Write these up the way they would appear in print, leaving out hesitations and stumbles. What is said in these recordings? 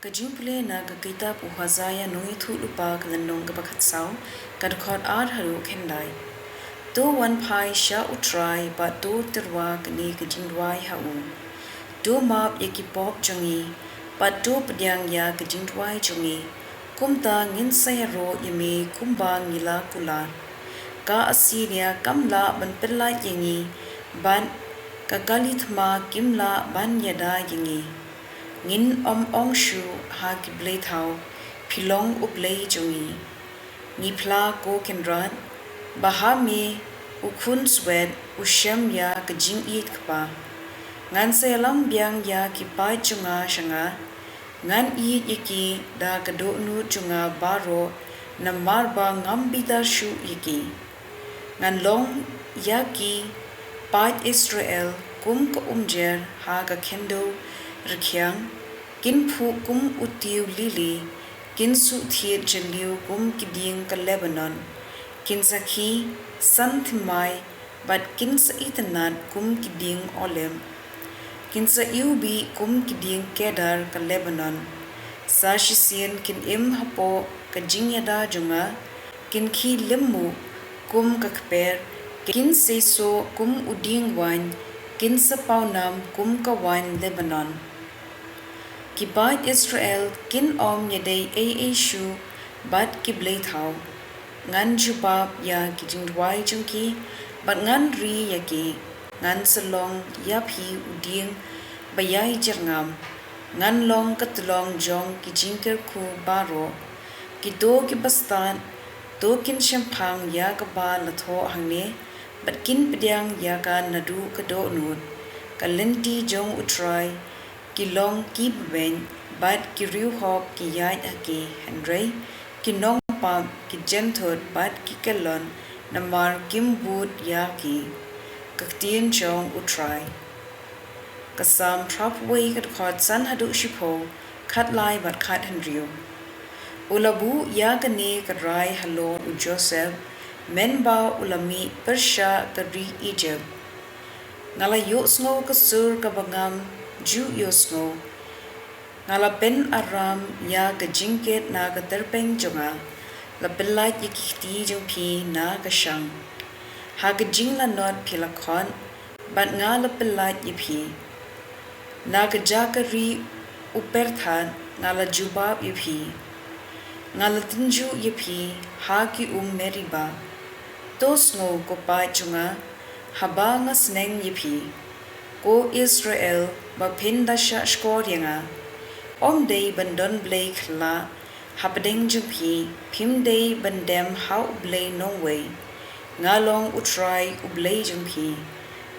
Ka jingpule na ka kita puhazaya nungi thu lupa ka landong ka bakat saw ka dukot ar haru kendai. Do wan pai sha utrai ba do terwa ka ni ka jingdwai hau. Do map yaki pop jongi ba do pedyang ya ka jingdwai jongi. Kumta ngin saya ro yami kumba ngila kula. Ka asinia kamla ban pelai yengi ban ka galithma kimla ban yada yengi. Ngin ong shu ha ki Blei thau pilong u Blei jongi ni pla ko kenran baha me u khun swet u shem ya ka jing it kpa ngan se lam byang ya ki pai chunga shanga ngan i yiki da ka do nu chunga baro na marba ngam bida shu yiki ngan long ya ki pai Israel kum ka umjer ha ka kendo Rikhyang, kin phu kum utiu lili, kin su thiet jaliu kum kiding ka Lebanon, kin sakhi san thimai, but kin sa itanat kum kiding olem, kin sa iubi kum kiding kedar ka Lebanon, sa shisien kin im hapo ka jingyada junga, kin ki limmu kum ka kper, kin seso kum uding wan, kin sa paunam kum ka wan Lebanon. Ki bait Israel kin om yadai shu bat ki Blei thau ngan jubab ya ki jingdwai jungki bat ngan ri yaki ngan salong yaphi uding bayai jerngam ngan long katlong jong ki jingker ku baro ki do ki bastan do kin shampang ya ka ba latho hangne bat kin pedyang ya ka nadu ka do nut ka lenti jong utrai ki long ki ben bat ki riu hop ki yai aki henry ki nong pam ki genthot bat ki kelon namar kim bud ya ki ktien jong utrai kasam trap way kat khot san hadu shipo khat lai bat khat henryu ulabu ya kane kadrai halo u Joseph menba ulami persha kadri Egypt ngala yo sngo kasur kabangam Ju yosno ngala pen aram ya ka jingket na ka terpeng jonga la belait yikiti jong pi na ka shang ha ka jingla not pila khon bat ngala belait yipi na ka jakari uperthan ngala jubab yipi ngala tinju yipi ha ki meriba tosno ko pa jonga haba nga sneng yipi ko Israel ba pinda sha shkoringa om dei bandon Blei khla habdeng jumpi pim dei bandem how Blei no way ngalong utrai u Blei jumpi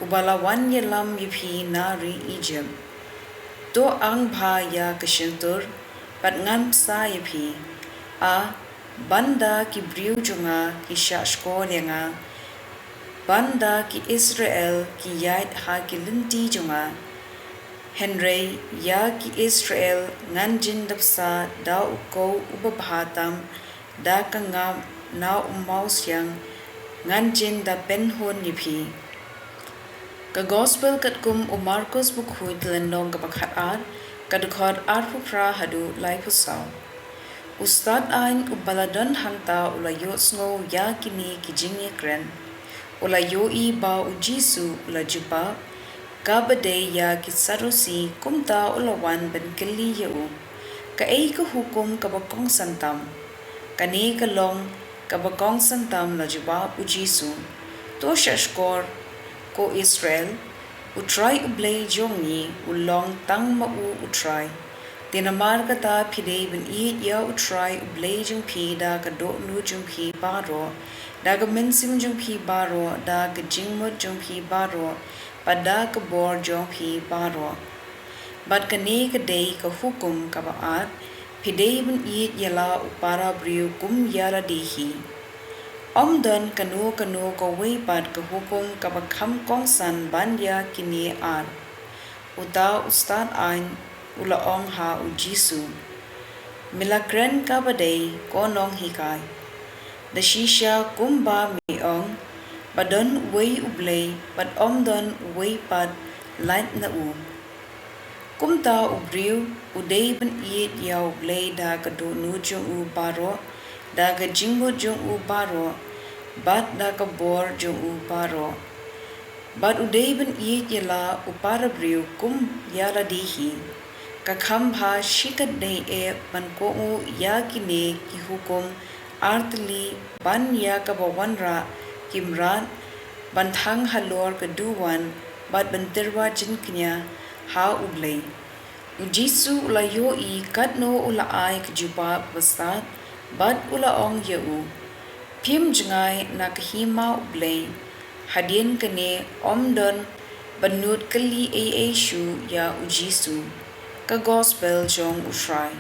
ubala wan yelam yipi nari Egypt to ang bha ya kashintur pat ngan sa yipi a banda ki briu junga ki sha shkoringa banda ki Israel ki yait ha ki linti junga Henry ya ki Israel ngan jin dapsa da uko ubabhatam da kangam na umaus yang ngan jin da penhon yipi ka gospel kat kum u Marcos bukhui tlandong ka pakhat ar ka dukhot ar phupra hadu lai pusaw ustad ain u baladon hangta ula yosngo ya kini ki jingi kren ula yoi ba u Jisu ula juba kabade ya ki sarusi kumta ulawan ben kili yeu ka ka hukum ka bakong santam kani ka long ka bakong santam la juba u Jisu to shashkor ko Israel utrai u Blei jongi ulong tang ma u utrai tinamar kata pide ben ya utrai u Blei jong pi da ka do nu jong pi baro da ka mensim jong pi baro da ka jingmot jong pi baro pada ka bor jong pi baro bat kane ka dei ka hukum ka baat pidei ben yala upara briu kum yara dehi omdan kanu ka wei pat ka hukum ka bakham kong san banya kini ar uta ustad ain ula ong ha u Jisu milagren ka badei konong hikai da shisha kumba mi ong badon wei u Blei but omdon wei pat light na u Kumta ubriu udei ben iet yau Blei da kadu nu jung u baro da ka jingbu jung u baro bat da ka bor jung u baro. Bat udei ben iet yala upara briu kum yala dihi. Kakamba shikat dei ban ko u ya kine ki hukum artli ban ya ka bawanra kimran ban thang halor keduan bat benterwa jinknya ha ublei. Ujisu ula yoi katno ula ai kejupa besat bat ula ong yeu. Pim jengai na kahima ublei. Hadien kene omdon benut keli shu ya ujisu. Ka gospel jong usrai.